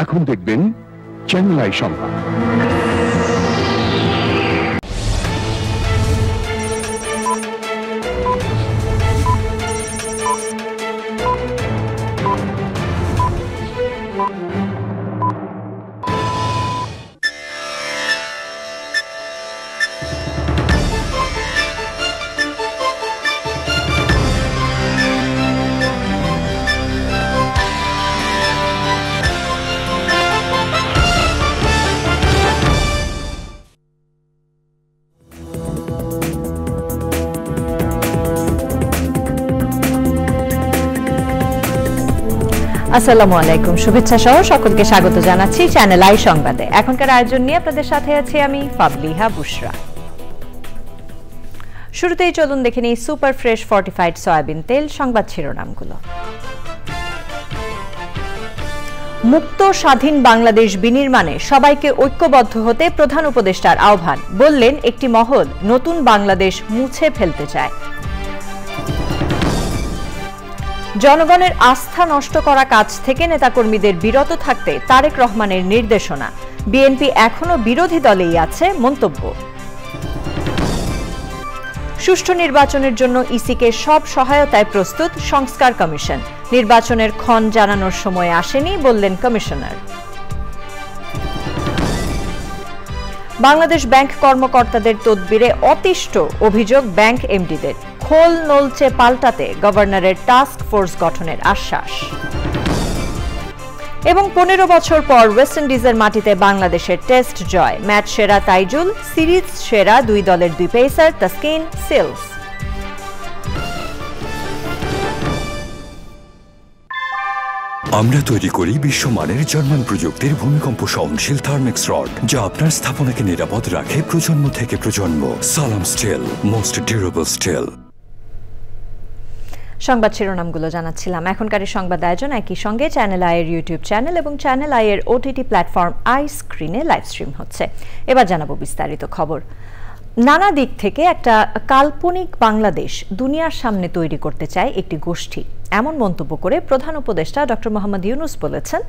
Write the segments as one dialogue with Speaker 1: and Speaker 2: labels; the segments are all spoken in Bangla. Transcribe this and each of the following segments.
Speaker 1: এখন দেখবেন চ্যানেল আই সংবাদ।
Speaker 2: আসসালামু আলাইকুম, শুভেচ্ছা সহ সকলকে স্বাগত জানাচ্ছি চ্যানেল আই সংবাদে। এখনকার আয়োজন নিয়ে আপনাদের সাথে আছি আমি ফাবলিহা বুশরা। শুরুতেই চলুন দেখে নিই সুপার ফ্রেশ ফর্টিফাইড সয়াবিন তেল সংবাদ শিরোনামগুলো। মুক্ত স্বাধীন বাংলাদেশ বিনির্মাণে সবাইকে ঐক্যবদ্ধ হতে প্রধান উপদেষ্টার আহ্বান, বললেন একটি মহল নতুন বাংলাদেশ মুছে ফেলতে চায়। জনগণের আস্থা নষ্ট করা কাজ থেকে নেতাকর্মীদের বিরত থাকতে তারেক রহমানের নির্দেশনা, বিএনপি এখনো বিরোধী দলেই আছে মন্তব্য। সুষ্ঠু নির্বাচনের জন্য ইসিকে সব সহায়তায় প্রস্তুত সংস্কার কমিশন, নির্বাচনের ক্ষণ জানানোর সময় আসেনি বললেন কমিশনার। বাংলাদেশ ব্যাংক কর্মকর্তাদের তদবিরে অতিষ্ঠ অভিযোগ ব্যাংক এমডিদের, খোল নলচে পাল্টাতে গভর্নরের টাস্ক ফোর্স গঠনের আশ্বাস। এবং 15 বছর পর ওয়েস্ট ইন্ডিজের মাটিতে বাংলাদেশের টেস্ট জয়, ম্যাচ সেরা তাইজুল, সিরিজ সেরা দুই দলের দুই পেসার তাসকিন, সিলস।
Speaker 3: আমরা তৈরি করি বিশ্বমানের জার্মান প্রযুক্তির ভূমিকম্প সহনশীল থার্মেক্স রড, যা আপনার স্থাপনাকে নিরাপদ রাখে প্রজন্ম থেকে প্রজন্ম। সালাম স্টিল, মোস্ট ডিউরেবল স্টিল।
Speaker 2: সংবাদ শিরোনামগুলো জানাচ্ছিলাম। এখনকার সংবাদ আয়োজন একই সঙ্গে চ্যানেল আইয়ের ইউটিউব চ্যানেল এবং চ্যানেল আইয়ের ওটিটি প্ল্যাটফর্ম আই স্ক্রিনে লাইভ স্ট্রিম হচ্ছে। এবার জানাবো বিস্তারিত খবর। নানা দিক থেকে একটা কাল্পনিক বাংলাদেশ দুনিয়ার সামনে তৈরি করতে চায় একটি গোষ্ঠী, এমন মন্তব্য করে প্রধান উপদেষ্টা ডক্টর মোহাম্মদ ইউনূস বলেছেন,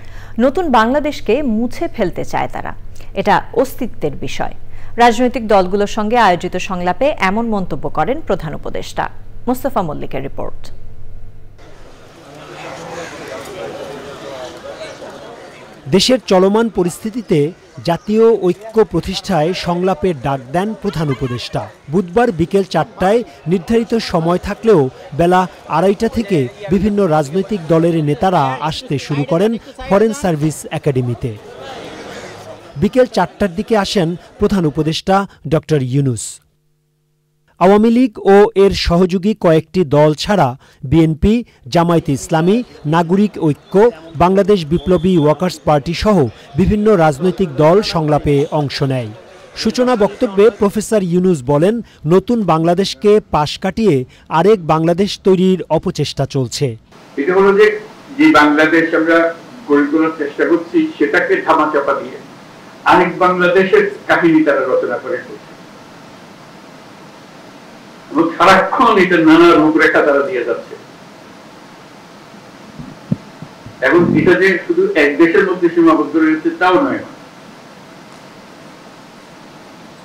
Speaker 2: নতুন বাংলাদেশকে মুছে ফেলতে চায় তারা। এটা অস্তিত্বের বিষয়। রাজনৈতিক দলগুলোর সঙ্গে আয়োজিত সংলাপে এমন মন্তব্য করেন প্রধান উপদেষ্টা। মোস্তফা মল্লিকের রিপোর্ট।
Speaker 4: দেশের চলমান পরিস্থিতিতে জাতীয় ঐক্য প্রতিষ্ঠায় সংলাপের ডাক দেন প্রধান উপদেষ্টা। বুধবার বিকেল 4টায় নির্ধারিত সময় থাকলেও বেলা 2:30 থেকে বিভিন্ন রাজনৈতিক দলের নেতারা আসতে শুরু করেন ফরেন সার্ভিস একাডেমিতে। বিকেল 4টার দিকে আসেন প্রধান উপদেষ্টা ডক্টর ইউনূস। আওয়ামী লীগ ও এর সহযোগী কয়েকটি দল ছাড়া বিএনপি, জামায়াতে ইসলামী, নাগরিক ঐক্য, বাংলাদেশ বিপ্লবী ওয়ার্কার্স পার্টি সহ বিভিন্ন রাজনৈতিক দল সংলাপে অংশ নেয়। সূচনা বক্তব্যে প্রফেসর ইউনূস বলেন, নতুন বাংলাদেশকে পাশ কাটিয়ে আরেক বাংলাদেশ তৈরির অপচেষ্টা চলছে।
Speaker 5: এটা হলো যে বাংলাদেশ আমরা গড়ে তোলার চেষ্টা করছি, সেটাকে ধামাচাপা দিয়ে আরেক বাংলাদেশের কাহিনী তারা রচনা করে সারাক্ষণ এটা নানা রূপরেখা তারা দিয়ে যাচ্ছে। এখন এটা যে শুধু এক দেশের মধ্যে সীমাবদ্ধ রয়েছে তাও নয়,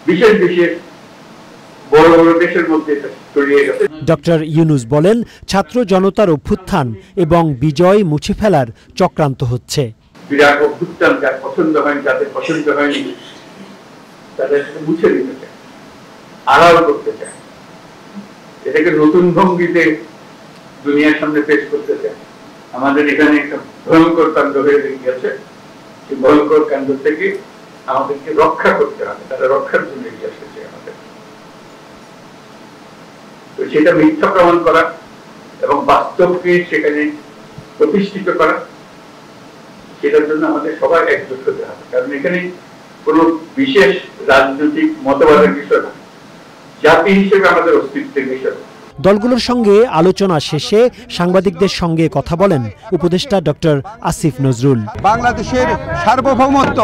Speaker 5: বিশেষ বিশেষ বড় বড় দেশের মধ্যে ছড়িয়ে গেছে।
Speaker 4: ডক্টর ইউনূস বলেন, ছাত্র জনতার অভ্যুত্থান এবং বিজয় মুছে ফেলার চক্রান্ত হচ্ছে।
Speaker 5: বিরাট অভ্যুত্থান যার পছন্দ হয়নি, যাদের পছন্দ হয়নি, তাদের মুছে দিতে চায়, আড়াল করতে চায়, এটাকে নতুন ভঙ্গিতে দুনিয়ার সামনে পেশ করতে চায়। আমাদের এখানে একটা ভয়ঙ্কর কাণ্ড হয়ে গেছে, সেই ভয়ঙ্কর কাণ্ড থেকে আমাদেরকে রক্ষা করতে হবে, তারা রক্ষার জন্য এগিয়ে এসেছে আমাদের। তো সেটা মিথ্যা প্রমাণ করা এবং বাস্তবকে সেখানে প্রতিষ্ঠিত করা, সেটার জন্য আমাদের সবাই একজোট হতে হবে। কারণ এখানে কোনো বিশেষ রাজনৈতিক মতবাদের বিষয় না, জাতি হিসেবে আমাদের অস্তিত্বের বিষয়।
Speaker 4: দলগুলোর সঙ্গে আলোচনা শেষে সাংবাদিকদের সঙ্গে কথা বলেন উপদেষ্টা ডক্টর আসিফ নজরুল।
Speaker 6: বাংলাদেশের সার্বভৌমত্ব,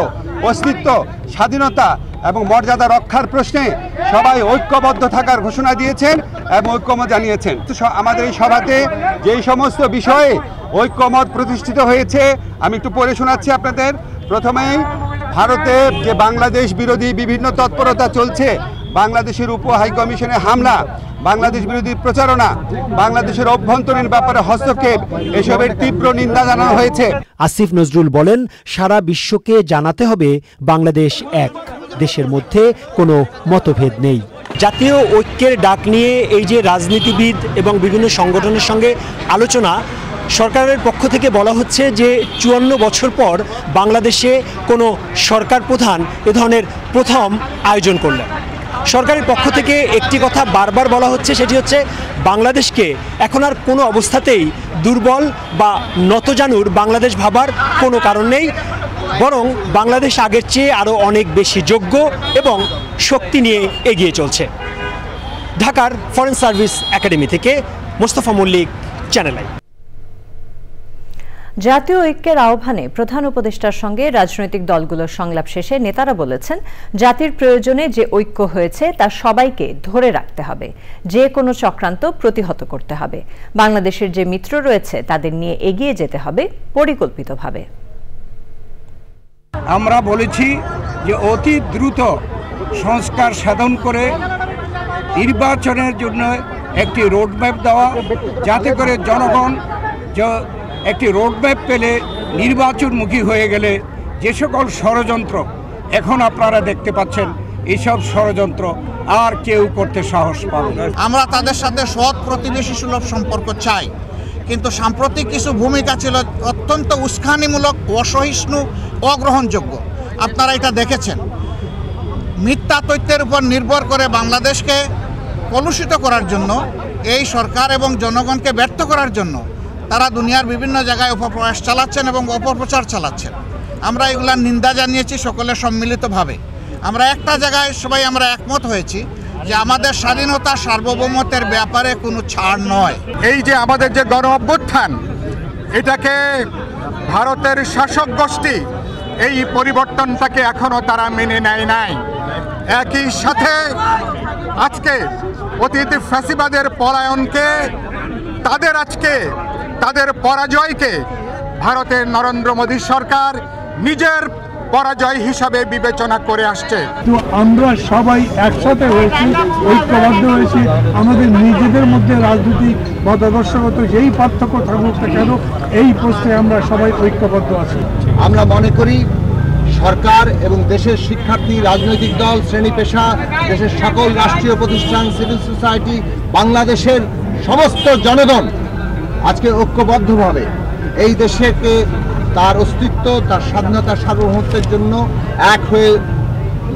Speaker 6: অস্তিত্ব, স্বাধীনতা এবং মর্যাদা রক্ষার প্রশ্নে সবাই ঐক্যবদ্ধ থাকার ঘোষণা দিয়েছেন এবং ঐক্যমত জানিয়েছেন। আমাদের এই সভাতে যেই সমস্ত বিষয়ে ঐক্যমত প্রতিষ্ঠিত হয়েছে। আমি একটু পড়ে শোনাচ্ছি আপনাদের। প্রথমেই ভারতে যে বাংলাদেশ বিরোধী বিভিন্ন তৎপরতা চলছে, বাংলাদেশের উপ হাইকমিশনে হামলা, বাংলাদেশ বিরোধী প্রচারণা, বাংলাদেশের অভ্যন্তরীণ ব্যাপারে হস্তক্ষেপ, এসবের তীব্র নিন্দা জানানো হয়েছে।
Speaker 4: আসিফ নজরুল বলেন, সারা বিশ্বকে জানাতে হবে বাংলাদেশ এক, দেশের মধ্যে কোনো মতভেদ নেই। জাতীয় ঐক্যের ডাক নিয়ে এই যে রাজনীতিবিদ এবং বিভিন্ন সংগঠনের সঙ্গে আলোচনা, সরকারের পক্ষ থেকে বলা হচ্ছে যে 54 বছর পর বাংলাদেশে কোনো সরকার প্রধান এ ধরনের প্রথম আয়োজন করলেন। সরকারের পক্ষ থেকে একটি কথা বারবার বলা হচ্ছে, সেটি হচ্ছে বাংলাদেশকে এখন আর কোনো অবস্থাতেই দুর্বল বা নতজানুর বাংলাদেশ ভাবার কোনো কারণ নেই, বরং বাংলাদেশ আগের চেয়ে আরও অনেক বেশি যোগ্য এবং শক্তি নিয়ে এগিয়ে চলছে। ঢাকার ফরেন সার্ভিস একাডেমি থেকে মোস্তফা মল্লিক, চ্যানেল আই।
Speaker 2: জাতীয় ঐক্যের আহ্বানে প্রধান উপদেষ্টার সঙ্গে রাজনৈতিক দলগুলোর সংলাপ শেষে নেতারা বলেছেন, জাতির প্রয়োজনে যে ঐক্য হয়েছে তা সবাইকে ধরে রাখতে হবে, যে কোনো চক্রান্ত প্রতিহত করতে হবে। বাংলাদেশের যে মিত্র রয়েছে তাদের নিয়ে এগিয়ে যেতে হবে পরিকল্পিতভাবে।
Speaker 7: আমরা বলেছি যে অতি দ্রুত সংস্কার সাধন করে নির্বাচনের জন্য একটি রোডম্যাপ দেওয়া, যাতে করে জনগণ একটি রোডম্যাপ পেলে নির্বাচনমুখী হয়ে গেলে যে সকল ষড়যন্ত্র এখন আপনারা দেখতে পাচ্ছেন, এইসব ষড়যন্ত্র আর কেউ করতে সাহস পাবে না।
Speaker 8: আমরা তাদের সাথে সৎ প্রতিবেশী সুলভ সম্পর্ক চাই, কিন্তু সাম্প্রতিক কিছু ভূমিকা ছিল অত্যন্ত উস্কানিমূলক, অসহিষ্ণু, অগ্রহণযোগ্য। আপনারা এটা দেখেছেন। মিথ্যা তথ্যের উপর নির্ভর করে বাংলাদেশকে কলুষিত করার জন্য, এই সরকার এবং জনগণকে ব্যর্থ করার জন্য তারা দুনিয়ার বিভিন্ন জায়গায় অপপ্রয়াস চালাচ্ছেন এবং অপপ্রচার চালাচ্ছেন। আমরা এগুলার নিন্দা জানিয়েছি সকলে সম্মিলিতভাবে। আমরা একটা জায়গায় সবাই আমরা একমত হয়েছি যে আমাদের স্বাধীনতা সার্বভৌমত্বের ব্যাপারে কোনো ছাড় নয়।
Speaker 6: এই যে আমাদের যে গণ অভ্যুত্থান, এটাকে ভারতের শাসক গোষ্ঠী এই পরিবর্তনটাকে এখনো তারা মেনে নেয় নাই। একই সাথে আজকে অতীত ফ্যাসিবাদের পলায়নকে, তাদের পরাজয়কে ভারতের নরেন্দ্র মোদী সরকার নিজের পরাজয় হিসাবে বিবেচনা করে আসছে।
Speaker 9: তো আমরা সবাই একসাথে হয়েছি, ঐক্যবদ্ধ হয়েছি। আমাদের নিজেদের মধ্যে রাজনৈতিক মতাদর্শগত যেই পার্থক্য থাকুক না কেন, এই প্রশ্নে আমরা সবাই ঐক্যবদ্ধ আছি।
Speaker 10: আমরা মনে করি সরকার এবং দেশের শিক্ষার্থী, রাজনৈতিক দল, শ্রেণী পেশা, দেশের সকল রাষ্ট্রীয় প্রতিষ্ঠান, সিভিল সোসাইটি, বাংলাদেশের সমস্ত জনগণ আজকে ঐক্যবদ্ধভাবে এই দেশকে তার অস্তিত্ব, তার স্বাধীনতা, সার্বভৌমত্বের জন্য এক হয়ে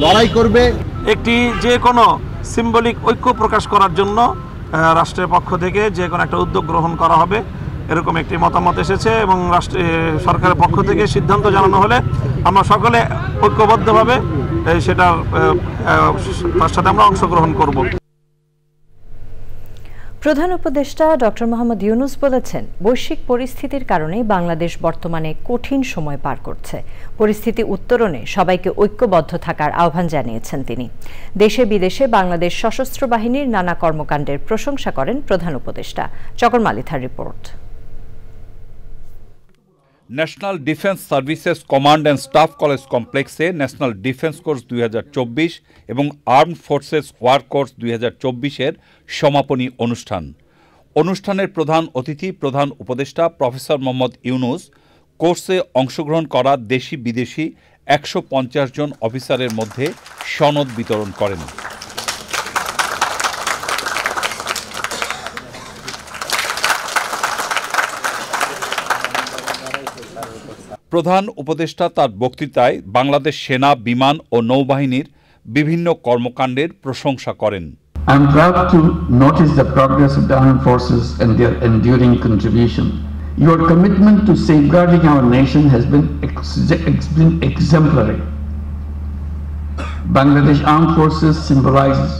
Speaker 10: লড়াই করবে।
Speaker 11: একটি যে কোনো সিম্বলিক ঐক্য প্রকাশ করার জন্য রাষ্ট্রের পক্ষ থেকে যে কোনো একটা উদ্যোগ গ্রহণ করা হবে, এরকম একটি মতামত এসেছে এবং সরকারের পক্ষ থেকে সিদ্ধান্ত জানানো হলে আমরা সকলে ঐক্যবদ্ধভাবে সেটার তার সাথে আমরা অংশগ্রহণ করব।
Speaker 2: প্রধান উপদেষ্টা ডক্টর মোহাম্মদ ইউনূস বলেছেন, বৈশ্বিক পরিস্থিতির কারণে বাংলাদেশ বর্তমানে কঠিন সময় পার করছে। পরিস্থিতি উত্তরণে সবাইকে ঐক্যবদ্ধ থাকার আহ্বান জানিয়েছেন তিনি। দেশে বিদেশে বাংলাদেশ সশস্ত্র বাহিনীর নানা কর্মকাণ্ডের প্রশংসা করেন প্রধান উপদেষ্টা। চকর মালিথার report.
Speaker 12: National defence services command and staff college কমপ্লেক্সে ন্যাশনাল ডিফেন্স কোর্স 2024 এবং আর্মড ফোর্সেস ওয়ার কোর্স 2024-এর সমাপনী অনুষ্ঠানের প্রধান অতিথি প্রধান উপদেষ্টা প্রফেসর মোহাম্মদ ইউনূস কোর্সে অংশগ্রহণ করা দেশি বিদেশি 150 জন অফিসারের মধ্যে সনদ বিতরণ করেন। প্রধান উপদেষ্টা তার বক্তৃতায় বাংলাদেশ সেনা, বিমান ও নৌবাহিনীর বিভিন্ন কর্মকাণ্ডের প্রশংসা করেন।
Speaker 13: I am proud to notice the progress of the armed forces and their enduring contribution. Your commitment to safeguarding our nation has been exemplary. Bangladesh Armed Forces symbolizes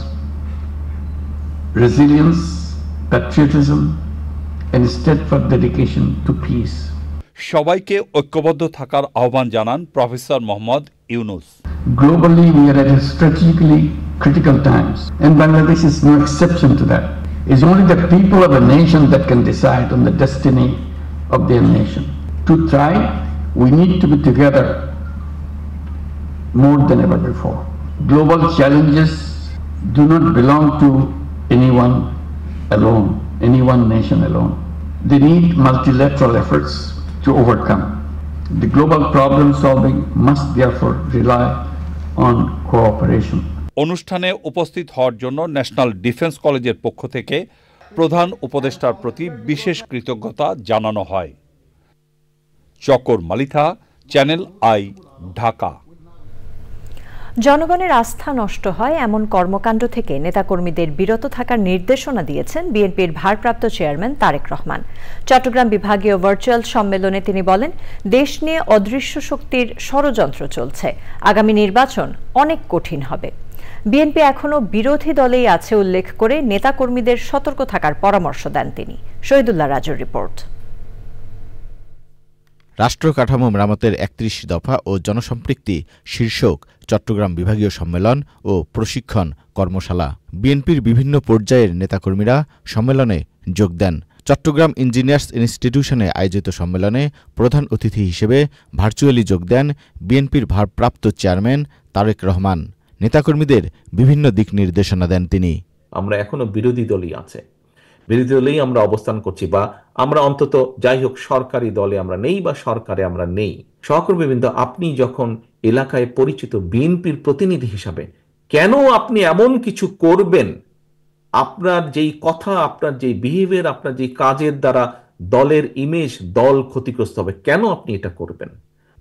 Speaker 13: resilience, patriotism, and steadfast dedication to peace.
Speaker 12: সবাইকে ঐক্যবদ্ধ থাকার আহ্বান জানান professor Mohammad Yunus.
Speaker 13: Globally, we are at strategically critical times, and Bangladesh is no exception to that. It's only the people of a nation that can decide on the destiny of their nation. To thrive, we need to be together more than ever before. Global challenges do not belong to anyone alone, any one nation alone. They need multilateral efforts to overcome. The global problem solving must therefore rely on cooperation.
Speaker 12: অনুষ্ঠানে উপস্থিত হওয়ার জন্য ন্যাশনাল ডিফেন্স কলেজের পক্ষ থেকে প্রধান উপদেষ্টার প্রতি বিশেষ কৃতজ্ঞতা জানানো হয়। চকর মালিথা, চ্যানেল আই, ঢাকা।
Speaker 2: জনগণের আস্থা নষ্ট হয় এমন কর্মকাণ্ড থেকে নেতাকর্মীদের বিরত থাকার নির্দেশনা দিয়েছেন বিএনপির ভারপ্রাপ্ত চেয়ারম্যান তারেক রহমান। চট্টগ্রাম বিভাগীয় ভার্চুয়াল সম্মেলনে তিনি বলেন, দেশ নিয়ে অদৃশ্য শক্তির ষড়যন্ত্র চলছে, আগামী নির্বাচন অনেক কঠিন হবে। বিএনপি এখনো বিরোধী দলেই আছে উল্লেখ করে নেতাকর্মীদের সতর্ক থাকার পরামর্শ দেন তিনি। শহীদুল্লাহ রাজুর রিপোর্ট।
Speaker 14: রাষ্ট্র কাঠামো মেরামতের ৩১ দফা ও জনসম্পৃক্তি শীর্ষক চট্টগ্রাম বিভাগীয় সম্মেলন ও প্রশিক্ষণ কর্মশালা। বিএনপির বিভিন্ন পর্যায়ের নেতাকর্মীরা সম্মেলনে যোগ দেন। চট্টগ্রাম ইঞ্জিনিয়ার্স ইনস্টিটিউশনে আয়োজিত সম্মেলনে প্রধান অতিথি হিসেবে ভার্চুয়ালি যোগ দেন বিএনপির ভারপ্রাপ্ত চেয়ারম্যান তারেক রহমান। নেতাকর্মীদের বিভিন্ন দিক নির্দেশনা দেন তিনি।
Speaker 15: আমরা এখনো বিরোধী দলই আছে, বিরোধী দলেই আমরা অবস্থান করছি, বা আমরা অন্তত যাই হোক সরকারি দলে আমরা নেই বা সরকারে আমরা নেই। সহকর্মীবৃন্দ, আপনি যখন এলাকায় পরিচিত বিএনপির প্রতিনিধি হিসাবে কেন আপনি এমন কিছু করবেন, আপনার যেই কথা, আপনার যেই বিহেভিয়ার, আপনার যেই কাজের দ্বারা দলের ইমেজ, দল ক্ষতিগ্রস্ত হবে, কেন আপনি এটা করবেন?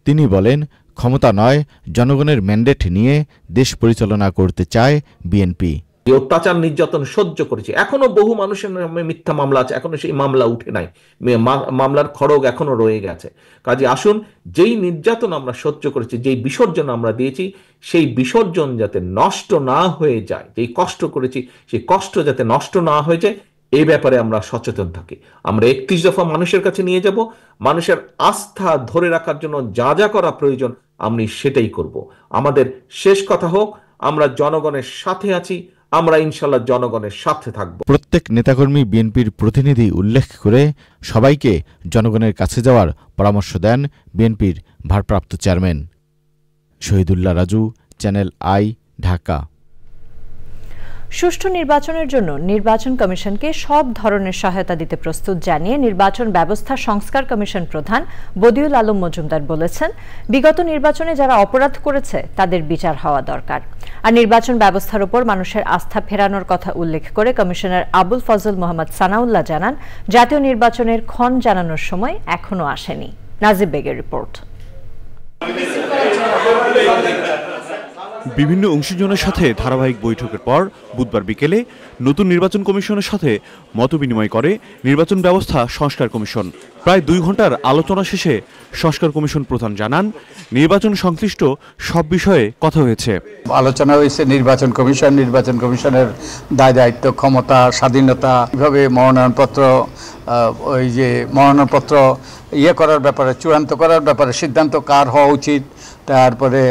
Speaker 14: তিনি বলেন, ক্ষমতা নয়, জনগণের ম্যান্ডেট নিয়ে দেশ পরিচালনা করতে চায় বিএনপি।
Speaker 15: অত্যাচার নির্যাতন সহ্য করেছি, এখনো বহু মানুষের নামে মিথ্যা মামলা আছে, এখনো সেই মামলা উঠে নাই, মামলার খড়গ এখনো রয়ে গেছে। কাজে আসুন, যেই নির্যাতন আমরা সহ্য করেছি, যেই বিসর্জন আমরা দিয়েছি, সেই বিসর্জন যাতে নষ্ট না হয়ে যায়, যেই কষ্ট করেছি সেই কষ্ট যাতে নষ্ট না হয়ে যায়, এই ব্যাপারে আমরা সচেতন থাকি। আমরা ৩১ দফা মানুষের কাছে নিয়ে যাব, মানুষের আস্থা ধরে রাখার জন্য যা যা করা প্রয়োজন আমি সেটাই করব। আমাদের শেষ কথা হোক, আমরা জনগণের সাথে আছি, আমরা ইনশাল্লাহ জনগণের সাথে থাকব।
Speaker 14: প্রত্যেক নেতাকর্মী বিএনপির প্রতিনিধি উল্লেখ করে সবাইকে জনগণের কাছে যাওয়ার পরামর্শ দেন বিএনপির ভারপ্রাপ্ত chairman. Shahidullah Raju, channel I, Dhaka.
Speaker 2: সুষ্ঠু নির্বাচনের জন্য নির্বাচন কমিশনকে সব ধরনের সহায়তা দিতে প্রস্তুত জানিয়ে নির্বাচন ব্যবস্থা সংস্কার কমিশন প্রধান বদিউল আলম মজুমদার বলেছেন, বিগত নির্বাচনে যারা অপরাধ করেছে তাদের বিচার হওয়া দরকার। আর নির্বাচন ব্যবস্থার উপর মানুষের আস্থা ফেরানোর কথা উল্লেখ করে কমিশনার আবুল ফজল মোহাম্মদ সানাউল্লাহ জানান, জাতীয় নির্বাচনের ক্ষণ জানানোর সময় এখনো আসেনি। নাজিব বেগের রিপোর্ট।
Speaker 16: বিভিন্ন অংশীজনের সাথে ধারাবাহিক বৈঠকের পর বুধবার বিকেলে নতুন নির্বাচন কমিশনের সাথে মতবিনিময় করে নির্বাচন ব্যবস্থা সংস্কার কমিশন। প্রায় 2 ঘন্টার আলোচনা শেষে সংস্কার কমিশন প্রধান জানান, নির্বাচন সংশ্লিষ্ট সব বিষয়ে কথা হয়েছে।
Speaker 17: আলোচনা হয়েছে নির্বাচন কমিশনের দায় দায়িত্ব, ক্ষমতা, স্বাধীনতা, কিভাবে মনোনয়নপত্র করার ব্যাপারে, চূড়ান্ত করার ব্যাপারে সিদ্ধান্ত কার হওয়া উচিত, তারপরে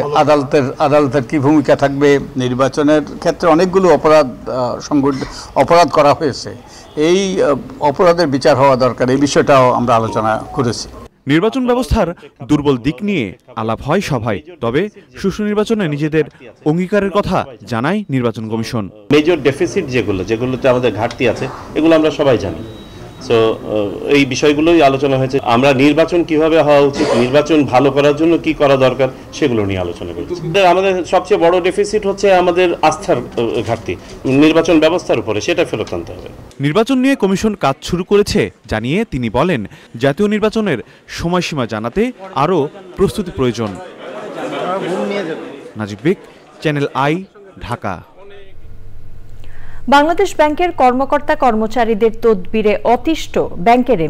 Speaker 17: আদালতের কি ভূমিকা থাকবে। নির্বাচনের ক্ষেত্রে অনেকগুলো অপরাধ করা হয়েছে, এই অপরাধের বিচার হওয়া দরকার, এই বিষয়টাও আমরা আলোচনা করেছি।
Speaker 16: নির্বাচন ব্যবস্থার দুর্বল দিক নিয়ে আলাপ হয় সভায়, তবে সুষ্ঠু নির্বাচনে নিজেদের অঙ্গীকারের কথা জানায় নির্বাচন কমিশন।
Speaker 18: মেজর ডেফিসিট যেগুলোতে আমাদের ঘাটতি আছে, এগুলো আমরা সবাই জানি। সো এই বিষয়গুলোই আলোচনা হয়েছে। আমরা নির্বাচন কিভাবে হওয়া উচিত, নির্বাচন ভালো করার জন্য কি করা দরকার, সেগুলো নিয়ে আলোচনা করেছি। আমাদের সবচেয়ে বড় ডেফিসিট হচ্ছে আমাদের আস্থার ঘাটতি নির্বাচন ব্যবস্থার উপরে, সেটা ফেরত আনতে হবে।
Speaker 16: নির্বাচন নিয়ে কমিশন কাজ শুরু করেছে জানিয়ে তিনি বলেন, জাতীয় নির্বাচনের সময়সীমা জানাতে আরও প্রস্তুতি প্রয়োজন। নাজিব বেগ, চ্যানেল আই, ঢাকা।
Speaker 2: বাংলাদেশ ব্যাংকের কর্মকর্তা কর্মচারীদের তদবিরে অতিষ্ঠ ব্যাংকের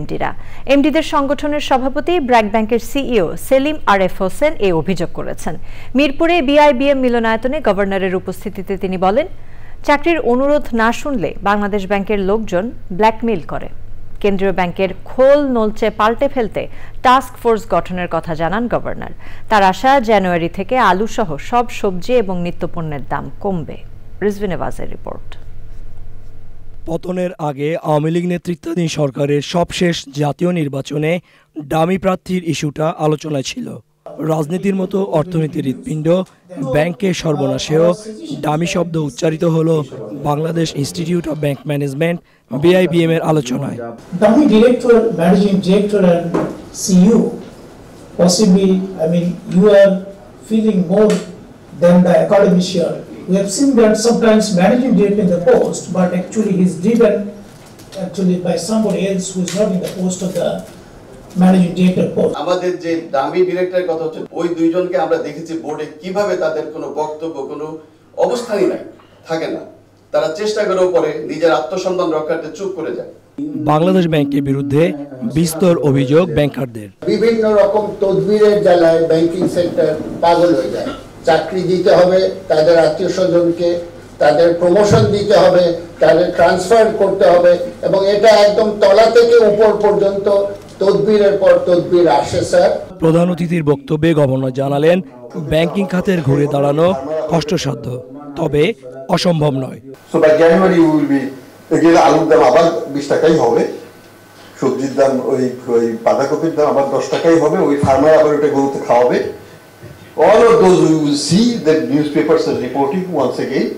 Speaker 2: এমডিদের সংগঠনের সভাপতি ব্র্যাক ব্যাংকের সিইও সেলিম আরএফ হোসেন এই অভিযোগ করেছেন। মিরপুরে বিআইবিএম মিলনায়তনে গভর্নরের উপস্থিতিতে তিনি বলেন, চাকরির অনুরোধ না শুনলে বাংলাদেশ ব্যাংকের লোকজন ব্ল্যাকমেইল করে। কেন্দ্রীয় ব্যাংকের খোল নলচে পাল্টে ফেলতে টাস্ক ফোর্স গঠনের কথা জানান গভর্নর। তার আশা, জানুয়ারি থেকে আলু সহ সব সবজি এবং নিত্যপণ্যের দাম কমবে। রিজভি নেওয়াজের রিপোর্ট।
Speaker 19: পতনের আগে আওয়ামী লীগ নেতৃত্বাধীন সরকারের সবশেষ জাতীয় নির্বাচনে ডামি প্রার্থীর ইস্যুটা আলোচনায় ছিল। রাজনীতির মতো অর্থনীতির হৃৎপিণ্ড ব্যাংকের সর্বনাশেও ডামি শব্দ উচ্চারিত হলো Bangladesh institute of bank management BIBM এর আলোচনায়।
Speaker 20: Dummy director, managing director and CEO, possibly, I mean, you are feeling more than the academician. We have seen that sometimes managing director in the post, but actually he is driven actually by somebody else who is not in the post of the managing director post.
Speaker 21: আমাদের যে ডামি ডিরেক্টরের কথা হচ্ছে, ওই দুইজনকে আমরা দেখেছি বোর্ডে কিভাবে তাদের কোনো বক্তব্য, কোনো অবস্থানই নাই, থাকে না। তারা চেষ্টা করেও পরে নিজের আত্মসম্মান রক্ষার্থে চুপ করে যায়।
Speaker 19: বাংলাদেশ ব্যাংকের বিরুদ্ধে বিস্তর অভিযোগ ব্যাংকারদের।
Speaker 22: বিভিন্ন রকম তদবিরের জ্বালায় ব্যাংকিং সেক্টর পাগল হয়ে যায়। চাকরি দিতে হবে তাদের আত্মীয় স্বজনকে, তাদের প্রমোশন দিতে হবে, তাদের ট্রান্সফার করতে হবে, এবং এটা একদম তলা থেকে উপর পর্যন্ত তদবিরের পর তদবির আসে। স্যার,
Speaker 19: প্রধান অতিথির বক্তব্যে গভর্নর জানালেন, ব্যাংকিং খাতের ঘুরে দাঁড়ানো কষ্টসাধ্য, তবে অসম্ভব নয়।
Speaker 23: আলুর দাম আবার 20 টাকাই হবে, সবজির দাম ওই বাঁধাকপির দাম আবার 10 টাকাই হবে, ওই ফার্মার আবার ওটা গরুতে খাওয়াবে। All of those we will see that newspapers are reporting once again,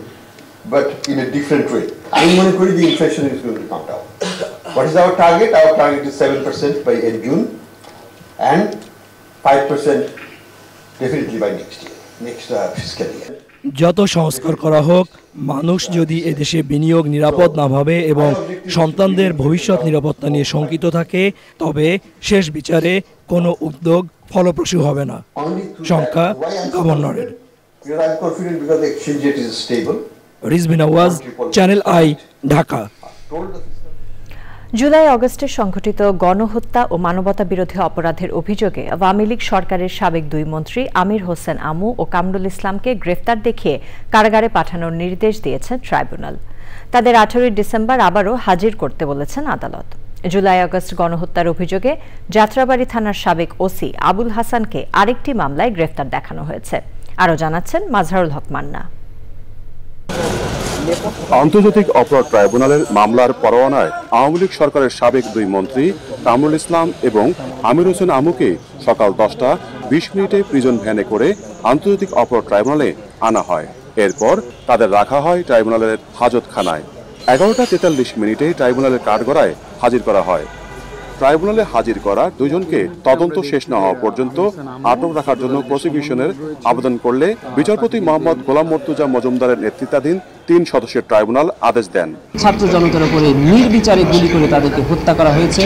Speaker 23: but in a different way. আমি মনে করি the inflation is going to come down. What is our target? Our target is 7% by end June and 5% definitely by next year, next fiscal year.
Speaker 19: যত সংস্কার করা হোক, মানুষ যদি এদেশে বিনিয়োগ নিরাপদ না ভাবে এবং সন্তানদের ভবিষ্যৎ নিরাপত্তা নিয়ে শঙ্কিত থাকে, তবে শেষ বিচারে কোনো উদ্যোগ ফলপ্রসূ হবে না। শঙ্কা গভর্নরের। রিজভিন আওয়াজ, চ্যানেল আই, ঢাকা।
Speaker 2: জুলাই আগস্টে সংঘটিত গণহত্যা ও মানবতা বিরোধী অপরাধের অভিযোগে আওয়ামী লীগ সরকারের সাবেক দুই মন্ত্রী আমির হোসেন আমু ও কামরুল ইসলামকে গ্রেফতার দেখিয়ে কারাগারে পাঠানোর নির্দেশ দিয়েছে ট্রাইব্যুনাল। তাদের 18 ডিসেম্বর আবারও হাজির করতে বলেছেন আদালত। জুলাই আগস্ট গণহত্যার অভিযোগে যাত্রাবাড়ি থানার সাবেক ওসি আবুল হাসানকে আরেকটি মামলায় গ্রেফতার দেখানো হয়েছে। আরও জানাচ্ছেন মাজহারুল হক মান্না।
Speaker 1: আন্তর্জাতিক অপরাধ ট্রাইব্যুনালের মামলার পরোয়ানায় আওয়ামী লীগ সরকারের সাবেক দুই মন্ত্রী কামরুল ইসলাম এবং আমির হোসেন আমুকে সকাল 10:20 প্রিজন ভ্যানে করে আন্তর্জাতিক অপরাধ ট্রাইব্যুনালে আনা হয়। এরপর তাদের রাখা হয় ট্রাইব্যুনালের হাজতখানায়। 11:43 ট্রাইব্যুনালের কাঠগড়ায় হাজির করা হয়। ট্রাইব্যুনালে হাজির করা দুজনকে তদন্ত শেষ না হওয়া পর্যন্ত আটক রাখার জন্য প্রসিকিউশনের আবেদন করলে বিচারপতি মোহাম্মদ গোলাম মর্তুজা মজুমদারের নেতৃত্বাধীন 3 সদস্যের ট্রাইব্যুনাল আদেশ দেন।
Speaker 24: ছাত্র জনতার উপরে নির্বিচারে গুলি করে তাদেরকে হত্যা করা হয়েছে,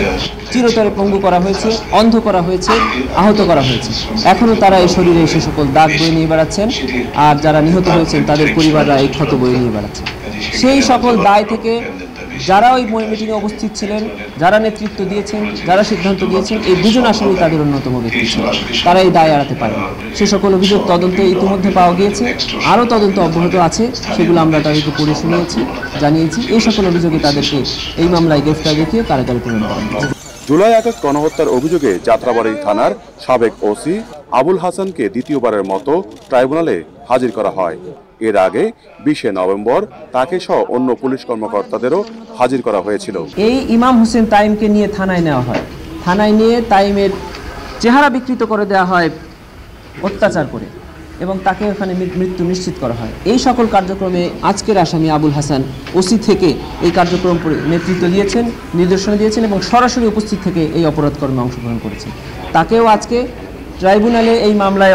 Speaker 24: চিরতরে পঙ্গু করা হয়েছে, অন্ধ করা হয়েছে, আহত করা হয়েছে। এখনো তারা এই শরীরে সে সকল দাগ বয়ে নিয়ে বেড়াচ্ছেন, আর যারা নিহত হয়েছেন তাদের পরিবাররা এই ক্ষত বয়ে নিয়ে বেড়াচ্ছেন। সেই সকল দায় থেকে যারা ওই মিটিংয়ে উপস্থিত ছিলেন, যারা নেতৃত্ব দিয়েছেন, যারা সিদ্ধান্ত দিয়েছেন, এই দুজন আসলেই তাদের অন্যতম ব্যক্তি ছিল। তারা এই দায় এড়াতে পারে। সে সকল অভিযোগ তদন্তে ইতিমধ্যে পাওয়া গিয়েছে, আরও তদন্ত অব্যাহত আছে, সেগুলো আমরা তাদেরকে পড়ে শুনিয়েছি, জানিয়েছি। এই সকল অভিযোগে তাদেরকে এই মামলায় গ্রেফতার দেখিয়ে কারাগারে প্রেরণ করা হয়েছে।
Speaker 1: জুলাই আগস্ট গণহত্যার অভিযোগে যাত্রাবাড়ি থানার সাবেক ওসি আবুল হাসানকে দ্বিতীয়বারের মতো ট্রাইব্যুনালে হাজির করা হয়। এর আগে 20 নভেম্বর তাকে সহ অন্য পুলিশ কর্মকর্তাদেরও হাজির করা হয়েছিল।
Speaker 24: এই ইমাম হোসেন তাইমকে নিয়ে থানায় নেওয়া হয়। থানায় নিয়ে তাইমের চেহারা বিকৃত করে দেওয়া হয় অত্যাচার করে, এবং তাকে ওখানে মৃত্যু নিশ্চিত করা হয়। এই সকল কার্যক্রমে আজকের আসামি আবুল হাসান ওসি থেকে এই কার্যক্রম নেতৃত্ব দিয়েছেন, নির্দেশনা দিয়েছেন এবং সরাসরি উপস্থিত থেকে এই অপরাধ কর্মে অংশগ্রহণ করেছেন। তাকেও আজকে ট্রাইব্যুনালে এই মামলায়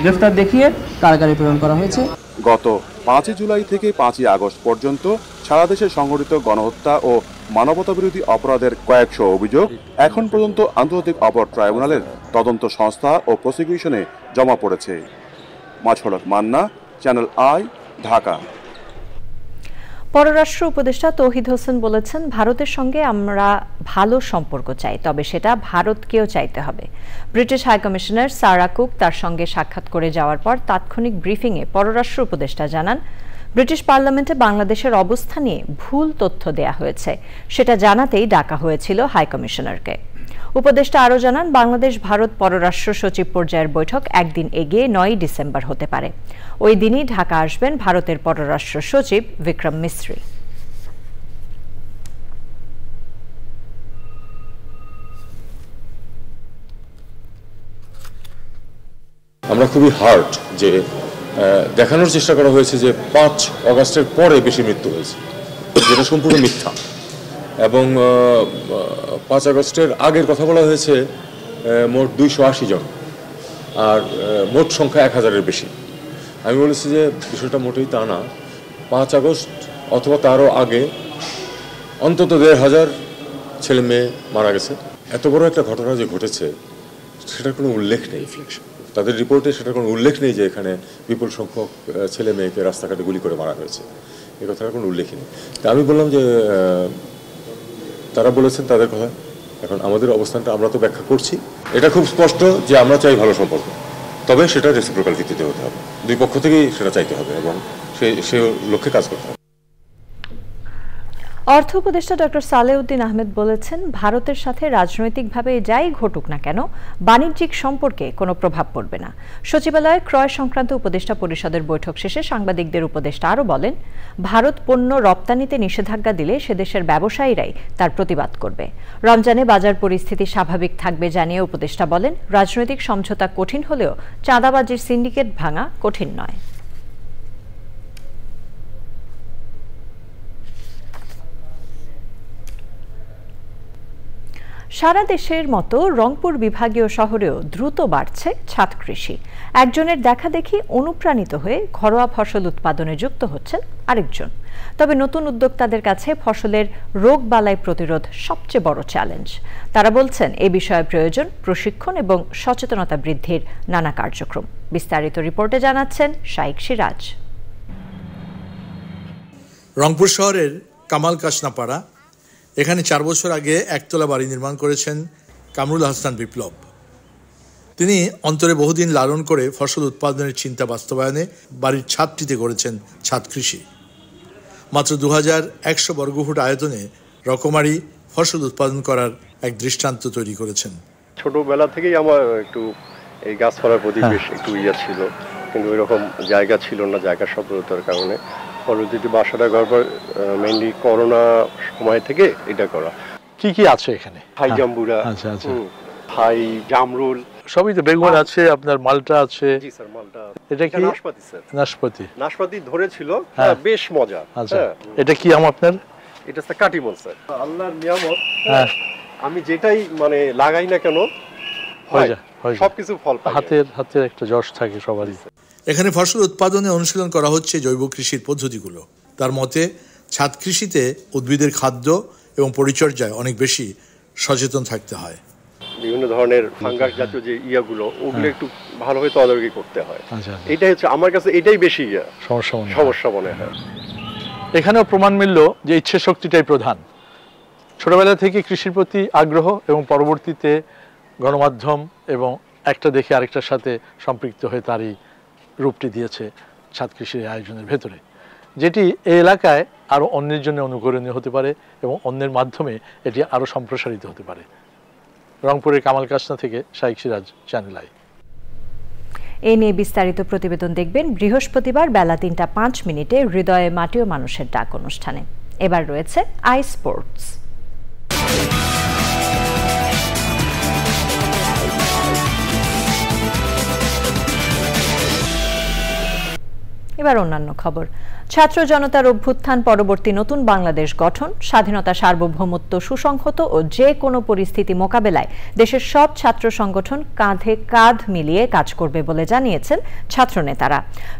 Speaker 24: গ্রেফতার দেখিয়ে কারাগারে প্রেরণ করা হয়েছে।
Speaker 1: গত 5 জুলাই থেকে 5 আগস্ট পর্যন্ত সারা দেশে সংঘটিত গণহত্যা ও মানবতাবিরোধী অপরাধের কয়েকশো অভিযোগ এখন পর্যন্ত আন্তর্জাতিক অপরাধ ট্রাইব্যুনালের তদন্ত সংস্থা ও প্রসিকিউশনে জমা পড়েছে। মাজহারুল হক মান্না, চ্যানেল আই, ঢাকা।
Speaker 2: পররাষ্ট্র উপদেষ্টা তৌহিদ হোসেন বলেছেন, ভারতের সঙ্গে আমরা ভালো সম্পর্ক চাই, তবে সেটা ভারতকেও চাইতে হবে। ব্রিটিশ হাইকমিশনার সারা কুক তার সঙ্গে সাক্ষাৎ করে যাওয়ার পর তাৎক্ষণিক ব্রিফিংয়ে পররাষ্ট্র উপদেষ্টা জানান, ব্রিটিশ পার্লামেন্টে বাংলাদেশের অবস্থা নিয়ে ভুল তথ্য দেয়া হয়েছে, সেটা জানাতেই ডাকা হয়েছিল হাইকমিশনারকে। উপদেষ্টা আরও জানান, বাংলাদেশ ভারত পররাষ্ট্র সচিব পর্যায়ের বৈঠক একদিন এগিয়ে 9 ডিসেম্বর হতে পারে। ওই দিনই ঢাকা আসবেন ভারতের পররাষ্ট্র সচিব বিক্রম মিস্ত্রি।
Speaker 3: আমরা খুবই হার্ট যে দেখানোর চেষ্টা করা হয়েছে যে 5 অগাস্টের পরে বেশি মৃত্যু হয়েছে, যেটা সম্পূর্ণ মিথ্যা। এবং 5 আগস্টের আগের কথা বলা হয়েছে মোট 280 জন, আর মোট সংখ্যা 1000-এর বেশি। আমি বলেছি যে বিষয়টা মোটেই তা না। 5 আগস্ট অথবা তারও আগে অন্তত 1500 ছেলে মেয়ে মারা গেছে। এত বড় একটা ঘটনা যে ঘটেছে সেটার কোনো উল্লেখ নেই, তাদের রিপোর্টে সেটার কোনো উল্লেখ নেই যে এখানে বিপুল সংখ্যক ছেলে মেয়েকে রাস্তাঘাটে গুলি করে মারা হয়েছে, এই কথাটার কোনো উল্লেখই নেই। তা আমি বললাম যে তারা বলেছেন তাদের কথা, এখন আমাদের অবস্থানটা আমরা তো ব্যাখ্যা করছি। এটা খুব স্পষ্ট যে আমরা চাই ভালো সম্পর্ক, তবে সেটা রেসিপ্রোকাল ভিত্তিতে হতে হবে, দুই পক্ষ থেকেই সেটা চাইতে হবে এবং সে লক্ষ্যে কাজ করতে হবে।
Speaker 2: অর্থ উপদেষ্টা ডক্টর সালেউদ্দিন আহমেদ বলেছেন, ভারতের সাথে রাজনৈতিকভাবে যাই ঘটুক না কেন বাণিজ্যিক সম্পর্কে কোনো প্রভাব পড়বে না। সচিবালয়ে ক্রয় সংক্রান্ত উপদেষ্টা পরিষদের বৈঠক শেষে সাংবাদিকদের উপদেষ্টা আরও বলেন, ভারত পণ্য রপ্তানিতে নিষেধাজ্ঞা দিলে সে দেশের ব্যবসায়ীরাই তার প্রতিবাদ করবে। রমজানে বাজার পরিস্থিতি স্বাভাবিক থাকবে জানিয়ে উপদেষ্টা বলেন, রাজনৈতিক সমঝোতা কঠিন হলেও চাঁদাবাজির সিন্ডিকেট ভাঙা কঠিন নয়। সারা দেশের মতো রংপুর বিভাগীয় শহরেও দ্রুত বাড়ছে ছাদ কৃষি। একজনের দেখাদেখি অনুপ্রাণিত হয়ে ঘরোয়া ফসল উৎপাদনে যুক্ত হচ্ছেন আরেকজন। তবে নতুন উদ্যোক্তাদের কাছে ফসলের রোগবালাই প্রতিরোধ সবচেয়ে বড় চ্যালেঞ্জ। তারা বলছেন, এ বিষয়ে প্রয়োজন প্রশিক্ষণ এবং সচেতনতা বৃদ্ধির নানা কার্যক্রম। বিস্তারিত রিপোর্টে জানাচ্ছেন শাইক সিরাজ।
Speaker 4: রংপুর শহরের কামাল কাশনাপাড়া, এখানে 4 বছর আগে একতলা বাড়ি নির্মাণ করেছেন কামরুল হাসান বিপ্লব। তিনি অন্তরে বহুদিন লালন করে ফসল উৎপাদনের চিন্তা বাস্তবায়নে বাড়ির ছাদটিতে করেছেন ছাদ কৃষি। মাত্র 2100 বর্গফুট আয়তনে রকমারি ফসল উৎপাদন করার এক দৃষ্টান্ত তৈরি করেছেন।
Speaker 5: ছোটবেলা থেকেই আমার একটু এই গাছপালার প্রতি বেশ একটু ইয়া ছিল, কিন্তু এরকম জায়গা ছিল না, জায়গা স্বল্পতার কারণে। পরবর্তীতে বাসাটা ঘর পর মেইনলি করোনা সময় থেকে এটা করা।
Speaker 4: কি কি আছে এখানে?
Speaker 5: থাই জাম্বুরা, থাই জামরুল,
Speaker 4: সবই তো। বেগুন আছে, আপনার মালটা আছে।
Speaker 5: জি স্যার, মালটা।
Speaker 4: এটা কি?
Speaker 5: নাশপাতি স্যার।
Speaker 4: নাশপাতি।
Speaker 5: নাশপাতি ধরেছিল, বেশ মজা।
Speaker 4: আচ্ছা, এটা কি আম আপনার?
Speaker 5: এটা স্যার কাটিমন স্যার, আল্লাহর নিয়ামত। আমি যেটাই মানে লাগাই না কেন হয় সবকিছু ফল পাই।
Speaker 4: হাতের একটা যশ থাকে সবারই। এখানে ফসল উৎপাদনে অনুশীলন করা হচ্ছে জৈব কৃষির পদ্ধতিগুলো। তার মতে, ছাদ কৃষিতে উদ্ভিদের খাদ্য এবং পরিচর্যায় অনেক বেশি সচেতন থাকতে হয়।
Speaker 5: বিভিন্ন ধরনের ফাঙ্গাস জাতীয় যে ইয়াগুলো, ওগুলো একটু ভালোভাবে তদারকি করতে হয়। এটাই হচ্ছে আমার কাছে, এটাই বেশি সমস্যা মনে হয়।
Speaker 4: এখানেও প্রমাণ মিলল যে ইচ্ছে শক্তিটাই প্রধান। ছোটবেলা থেকে কৃষির প্রতি আগ্রহ এবং পরবর্তীতে গণমাধ্যম এবং একটা দেখে আরেকটার সাথে সম্পৃক্ত হয়ে তারই রূপটি দিয়েছে ছাদ কৃষির আয়োজনের ভেতরে, যেটি এই এলাকায় আরও অন্যের জন্য অনুকরণীয় হতে পারে এবং অন্যের মাধ্যমে এটি আরও সম্প্রসারিত হতে পারে। রংপুরের কামাল কাশনা থেকে শাইক সিরাজ, চ্যানেল আই।
Speaker 2: এ নিয়ে বিস্তারিত প্রতিবেদন দেখবেন বৃহস্পতিবার বেলা 3:05 হৃদয়ে মাটিও মানুষের ডাক অনুষ্ঠানে। এবার রয়েছে আই স্পোর্টস। এবার অন্যান্য খবর। ছাত্র জনতার অভ্যুত্থান পরবর্তী নতুন বাংলাদেশ গঠন, স্বাধীনতা, সার্বভৌমত্ব, সুসংহত ও যে কোনো পরিস্থিতি মোকাবেলায় দেশের সব ছাত্র সংগঠন কাঁধে কাঁধ মিলিয়ে কাজ করবে বলে জানিয়েছেন ছাত্রনেতারা।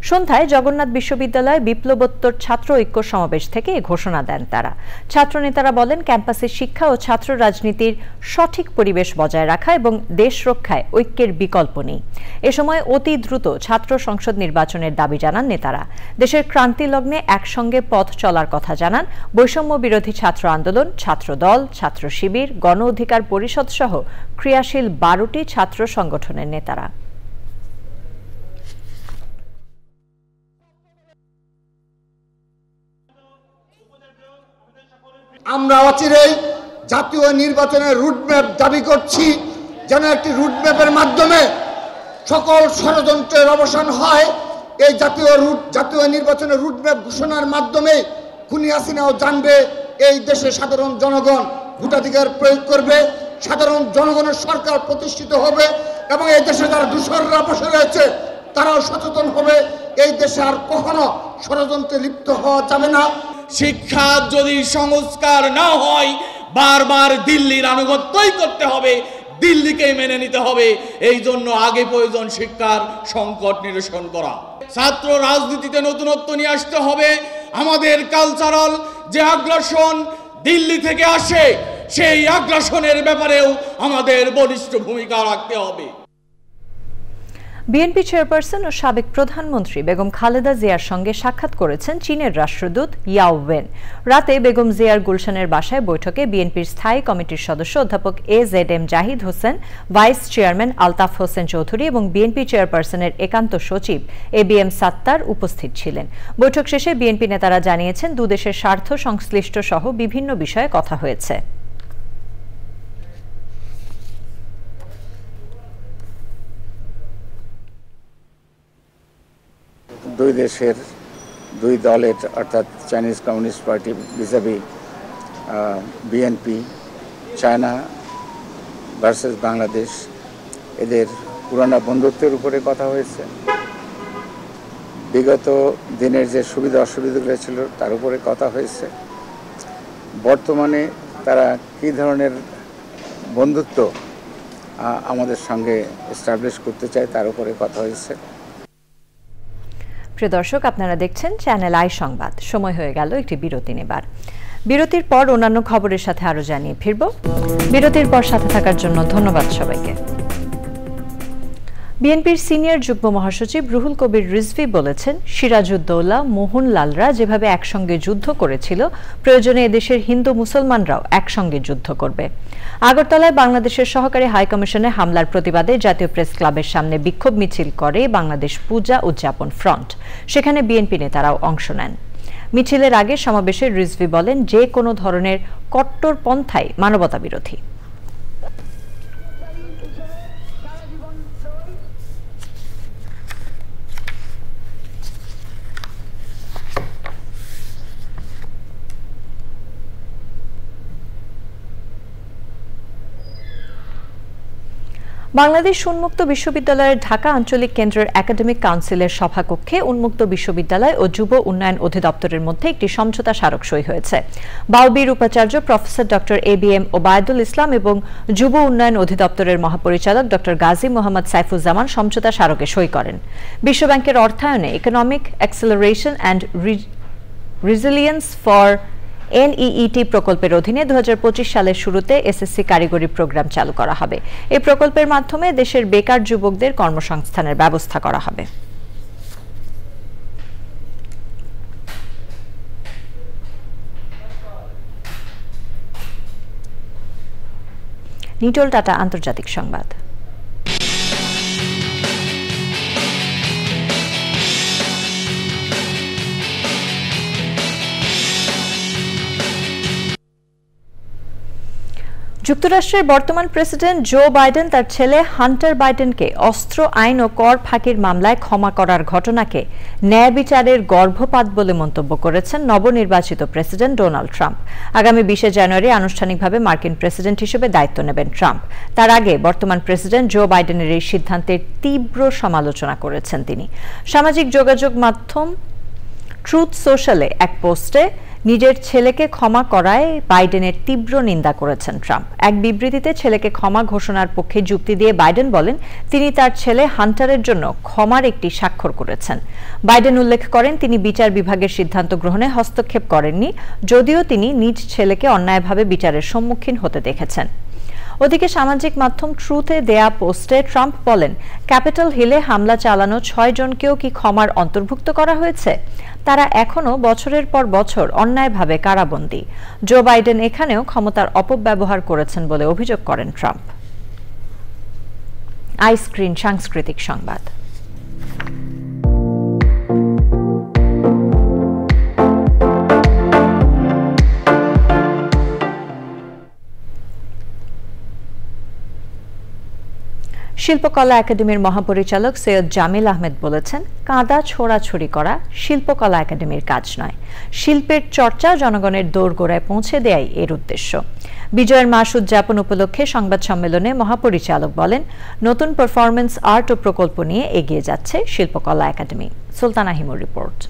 Speaker 2: সন্ধ্যায় জগন্নাথ বিশ্ববিদ্যালয়ে বিপ্লবোত্তর ছাত্র ঐক্য সমাবেশ থেকে এ ঘোষণা দেন তারা। ছাত্রনেতারা বলেন, ক্যাম্পাসে শিক্ষা ও ছাত্র রাজনীতির সঠিক পরিবেশ বজায় রাখা এবং দেশ রক্ষায় ঐক্যের বিকল্প নেই। এ সময় অতি দ্রুত ছাত্র সংসদ নির্বাচনের দাবি জানান নেতারা। দেশের ক্রান্তি লগ্নে একসঙ্গে পথ চলার কথা জানান বৈষম্য বিরোধী ছাত্র আন্দোলন, ছাত্র দল, ছাত্র শিবির, গণ অধিকার পরিষদ সহ ক্রিয়াশীল 12টি ছাত্র সংগঠনের নেতারা।
Speaker 10: আমরা অচিরেই জাতীয় নির্বাচনের রুটম্যাপ দাবি করছি, যেন একটি রুটম্যাপের মাধ্যমে সকল ষড়যন্ত্রের অবসান হয়। এই জাতীয় নির্বাচনের রুটম্যাপ ঘোষণার মাধ্যমে খুনি হাসিনাও জানবে এই দেশে সাধারণ জনগণ ভোটাধিকার প্রয়োগ করবে, সাধারণ জনগণের সরকার প্রতিষ্ঠিত হবে এবং এই দেশে যারা দূষররা বসে রয়েছে তারাও সচেতন হবে। এই দেশে আর কখনো ষড়যন্ত্রে লিপ্ত হওয়া যাবে না।
Speaker 6: শিক্ষা যদি সংস্কার না হয় বারবার দিল্লির আনুগত্যই করতে হবে, দিল্লিকে মেনে নিতে হবে। এই জন্য আগে প্রয়োজন শিক্ষার সংকট নিরসন করা। ছাত্র রাজনীতিতে নতুনত্ব নিয়ে আসতে হবে। আমাদের কালচারাল যে আগ্রাসন দিল্লি থেকে আসে সেই আগ্রাসনের ব্যাপারেও আমাদের বলিষ্ঠ ভূমিকা রাখতে হবে।
Speaker 2: বিএনপি চেয়ারপারসন ও সাবেক প্রধানমন্ত্রী বেগম খালেদা জিয়ার সঙ্গে সাক্ষাৎ করেছেন চীনের রাষ্ট্রদূত ইয়াও ওয়েন। রাতে বেগম জিয়ার গুলশানের বাসায় বৈঠকে বিএনপির স্থায়ী কমিটির সদস্য অধ্যাপক AZM Zahid Hossain, vice chairman Altaf Hossain Chowdhury এবং বিএনপি চেয়ারপারসনের একান্ত সচিব ABM সাত্তার উপস্থিত ছিলেন। বৈঠক শেষে বিএনপি নেতারা জানিয়েছেন দুদেশের স্বার্থ সংশ্লিষ্ট সহ বিভিন্ন বিষয়ে কথা হয়েছে।
Speaker 7: দুই দেশের দুই দলের অর্থাৎ Chinese communist party vis a vis BNP, China versus Bangladesh, এদের পুরানো বন্ধুত্বের উপরে কথা হয়েছে। বিগত দিনের যে সুবিধা অসুবিধাগুলো ছিল তার উপরে কথা হয়েছে। বর্তমানে তারা কী ধরনের বন্ধুত্ব আমাদের সঙ্গে এস্টাবলিশ করতে চায় তার উপরে কথা হয়েছে।
Speaker 2: প্রিয় দর্শক, আপনারা দেখছেন চ্যানেল আই সংবাদ। সময় হয়ে গেল একটি বিরতি নেবার। বিরতির পর অন্যান্য খবরের সাথে আরো জানিয়ে ফিরব। বিরতির পর সাথে থাকার জন্য ধন্যবাদ সবাইকে। বিএনপির সিনিয়র যুগ্ম মহাসচিব রুহুল কবির রিজভী বলেছেন, সিরাজউদ্দৌলা, মোহনলালরা যেভাবে একসঙ্গে যুদ্ধ করেছিল, প্রয়োজনে এদেশের হিন্দু মুসলমানরাও একসঙ্গে যুদ্ধ করবে। আগরতলায় বাংলাদেশের সহকারী হাইকমিশনে হামলার প্রতিবাদে জাতীয় প্রেস ক্লাবের সামনে বিক্ষোভ মিছিল করে বাংলাদেশ পূজা উদযাপন ফ্রন্ট। সেখানে বিএনপি নেতারাও অংশ নেন। মিছিলের আগে সমাবেশে রিজভী বলেন, যে কোনো ধরনের কট্টরপন্থাই মানবতা বিরোধী। বাংলাদেশ উন্মুক্ত বিশ্ববিদ্যালয়ের ঢাকা আঞ্চলিক কেন্দ্রের একাডেমিক কাউন্সিলের সভাকক্ষে উন্মুক্ত বিশ্ববিদ্যালয় ও যুব উন্নয়ন অধিদপ্তরের মধ্যে একটি সমঝোতা স্মারক সই হয়েছে। বাউবির উপাচার্য প্রফেসর ডক্টর ABM ওবায়দুল ইসলাম এবং যুব উন্নয়ন অধিদপ্তরের মহাপরিচালক ডক্টর গাজী মোহাম্মদ সাইফুজ্জামান সমঝোতা স্মারকে সই করেন। বিশ্বব্যাংকের অর্থায়নে economic acceleration and resilience for NEET প্রকল্পের অধীনে 2025 সালের শুরুতে SSC কারিগরি প্রোগ্রাম চালু করা হবে। এই প্রকল্পের মাধ্যমে দেশের বেকার যুবকদের কর্মসংস্থানের ব্যবস্থা করা হবে। নিটোল টাটা আন্তর্জাতিক সংবাদ। যুক্তরাষ্ট্রের বর্তমান প্রেসিডেন্ট জো বাইডেন তার ছেলে হান্টার বাইডেনকে অস্ত্র আইন ও কর ফাঁকির মামলায় ক্ষমা করার ঘটনাকে ন্যায় বিচারের গর্ভপাত বলে মন্তব্য করেছেন নবনির্বাচিত প্রেসিডেন্ট ডোনাল্ড ট্রাম্প। আগামী 20 জানুয়ারি আনুষ্ঠানিকভাবে মার্কিন প্রেসিডেন্ট হিসেবে দায়িত্ব নেবেন ট্রাম্প। তার আগে বর্তমান প্রেসিডেন্ট জো বাইডেনের এই সিদ্ধান্তের তীব্র সমালোচনা করেছেন তিনি। সামাজিক যোগাযোগ মাধ্যম ট্রুথ সোশ্যালে এক পোস্টে নিজের ছেলেকে ক্ষমা করায় বাইডেনের তীব্র নিন্দা করেছেন ট্রাম্প। এক বিবৃতিতে ছেলেকে ক্ষমা ঘোষণার পক্ষে যুক্তি দিয়ে বাইডেন বলেন, তিনি তার ছেলে হান্টারের জন্য ক্ষমার একটি স্বাক্ষর করেছেন। বাইডেন উল্লেখ করেন, তিনি বিচার বিভাগের সিদ্ধান্ত গ্রহণে হস্তক্ষেপ করেননি, যদিও তিনি নিজ ছেলেকে অন্যায়ভাবে বিচারের সম্মুখীন হতে দেখেছেন। ওদিকে সামাজিক মাধ্যম ট্রুথে দেয়া পোস্টে ট্রাম্প বলেন, ক্যাপিটাল হিলে হামলা চালানো 6 জনকেও কি ক্ষমার অন্তর্ভুক্ত করা হয়েছে? তারা এখনো বছরের পর বছর অন্যায়ভাবে কারাবন্দী। জো বাইডেন এখানেও ক্ষমতার অপব্যবহার করেছেন বলে অভিযোগ করেন ট্রাম্প। আইস্ক্রিন সাংস্কৃতিক সংবাদ। শিল্পকলা একাডেমির মহাপরিচালক সৈয়দ জামিল আহমেদ বলেছেন, কাঁদা ছোড়াছড়ি করা শিল্পকলা একাডেমির কাজ নয়। শিল্পের চর্চা জনগণের দোরগোড়ায় পৌঁছে দেয়াই এর উদ্দেশ্য। বিজয়ের মাস উদযাপন উপলক্ষে সংবাদ সম্মেলনে মহাপরিচালক বলেন, নতুন পারফরমেন্স আর্ট ও প্রকল্প নিয়ে এগিয়ে যাচ্ছে শিল্পকলা একাডেমি। সুলতানা হিমুর রিপোর্ট।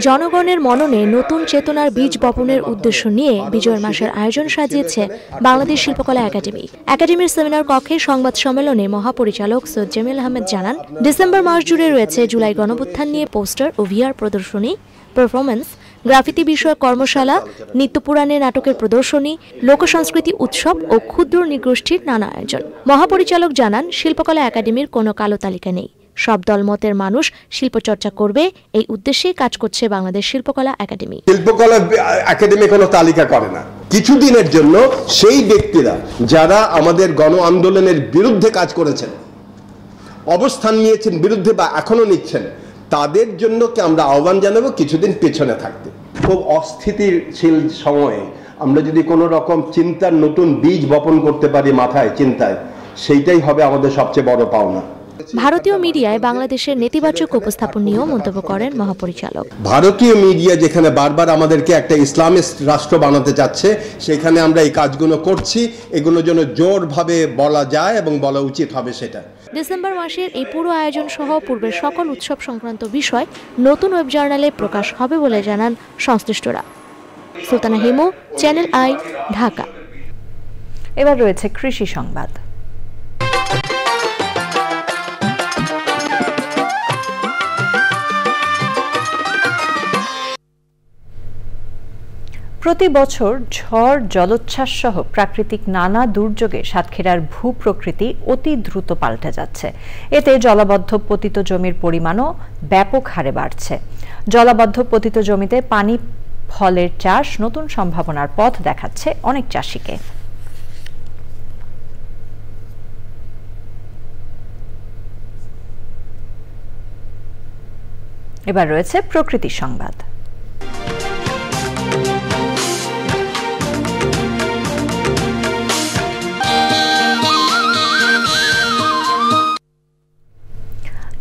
Speaker 8: জনগণের মননে নতুন চেতনার বীজ বপনের উদ্দেশ্য নিয়ে বিজয়ের মাসের আয়োজন সাজিয়েছে বাংলাদেশ শিল্পকলা একাডেমি। একাডেমির সেমিনার কক্ষে সংবাদ সম্মেলনে মহাপরিচালক সৈয়দ জামিল আহমেদ জানান, ডিসেম্বর মাস জুড়ে রয়েছে জুলাই গণঅভ্যুত্থান নিয়ে পোস্টার ও ভিআর প্রদর্শনী, পারফরমেন্স, গ্রাফিতি বিষয়ক কর্মশালা, নিত্যপুরাণে নাটকের প্রদর্শনী, লোকসংস্কৃতি উৎসব ও ক্ষুদ্র নৃগোষ্ঠীর নানা আয়োজন। মহাপরিচালক জানান, শিল্পকলা একাডেমির কোনো কালো তালিকা নেই। সব দলমতের মানুষ শিল্পচর্চা করবে, এই উদ্দেশ্যেই কাজ করছে বাংলাদেশ শিল্পকলা একাডেমি।
Speaker 9: শিল্পকলা একাডেমি কোনো তালিকা করে না। কিছুদিনের জন্য সেই ব্যক্তিরা যারা আমাদের গণ আন্দোলনের বিরুদ্ধে কাজ করেছেন, অবস্থান নিয়েছেন বিরুদ্ধে বা এখনো নিচ্ছেন, তাদের জন্য কি আমরা আহ্বান জানাবো কিছুদিন পেছনে থাকতে। খুব অস্থিতিশীল সময়ে আমরা যদি কোনো রকম চিন্তার নতুন বীজ বপন করতে পারি মাথায়, চিন্তায়, সেইটাই হবে আমাদের সবচেয়ে বড় পাওনা।
Speaker 8: ভারতীয় মিডিয়ায় বাংলাদেশের নেতিবাচক উপস্থাপন নিয়েও মন্তব্য করেন মহাপরিচালক।
Speaker 9: ভারতীয় মিডিয়া যেখানে বারবার আমাদেরকে একটা ইসলামিস্ট রাষ্ট্র বানাতে চাচ্ছে, সেখানে আমরা এই কাজগুলো করছি, এগুলো যেন জোরভাবে বলা যায় এবং বলা উচিত হবে সেটা।
Speaker 8: ডিসেম্বর মাসের এই পুরো আয়োজন সহ পূর্বের সকল উৎসব সংক্রান্ত বিষয় নতুন ওয়েব জার্নালে প্রকাশ হবে বলে জানান সংশ্লিষ্টরা। Sultana Himu, channel I, Dhaka.
Speaker 2: এবার রয়েছে কৃষি সংবাদ। প্রতি বছর ঝড়, জলোচ্ছ্বাস সহ প্রাকৃতিক নানা দুর্যোগে সাতক্ষীরার ভূপ্রকৃতি অতি দ্রুত পাল্টে যাচ্ছে। এতে জলাবদ্ধ পতিত জমির পরিমাণও ব্যাপক হারে বাড়ছে। জলাবদ্ধ পতিত জমিতে পানি ফলের চাষ নতুন সম্ভাবনার পথ দেখাচ্ছে অনেক চাষিকে। এবার রয়েছে প্রকৃতি সংবাদ।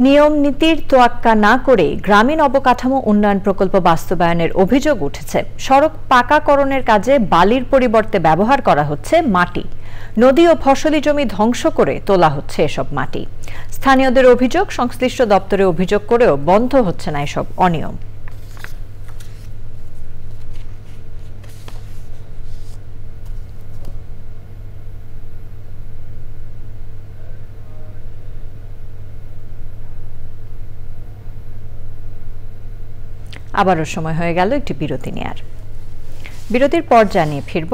Speaker 2: নিয়ম নীতির তোয়াক্কা না করে গ্রামীণ অবকাঠামো উন্নয়ন প্রকল্প বাস্তবায়নের অভিযোগ উঠেছে। সড়ক পাকাকরণের কাজে বালির পরিবর্তে ব্যবহার করা হচ্ছে মাটি। নদী ও ফসলি জমি ধ্বংস করে তোলা হচ্ছে এসব মাটি। স্থানীয়দের অভিযোগ, সংশ্লিষ্ট দপ্তরে অভিযোগ করেও বন্ধ হচ্ছে না এসব অনিয়ম। আবারও সময় হয়ে গেল একটি বিরতি নেয়ার। বিরতির পর জানিয়ে ফিরব।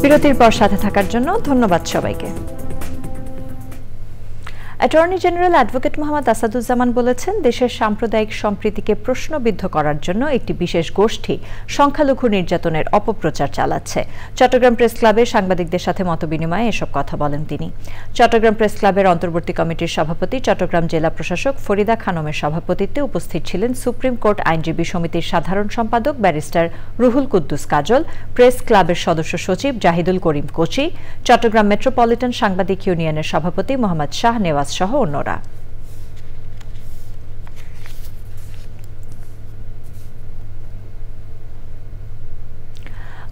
Speaker 2: বিরতির পর সাথে থাকার জন্য ধন্যবাদ সবাইকে। Attorney general advocate Mohammad Asaduzzaman বলেছেন, দেশের সাম্প্রদায়িক সম্প্রীতিকে প্রশ্নবিদ্ধ করার জন্য একটি বিশেষ গোষ্ঠী সংখ্যালঘু নির্যাতনের অপপ্রচার চালাচ্ছে। চট্টগ্রাম প্রেস ক্লাবে সাংবাদিকদের সাথে মতবিনিময়ে এসব কথা বলেন তিনি। চট্টগ্রাম প্রেস ক্লাবের অন্তর্বর্তী কমিটির সভাপতি চট্টগ্রাম জেলা প্রশাসক ফরিদা খানমের সভাপতিত্বে উপস্থিত ছিলেন সুপ্রিম কোর্ট আইনজীবী সমিতির সাধারণ সম্পাদক ব্যারিস্টার রুহুল কুদ্দুস কাজল, প্রেস ক্লাবের সদস্য সচিব জাহিদুল করিম কোচি, চট্টগ্রাম মেট্রোপলিটন সাংবাদিক ইউনিয়নের সভাপতি মোহাম্মদ শাহ নেওয়াজ সহ অন্যরা।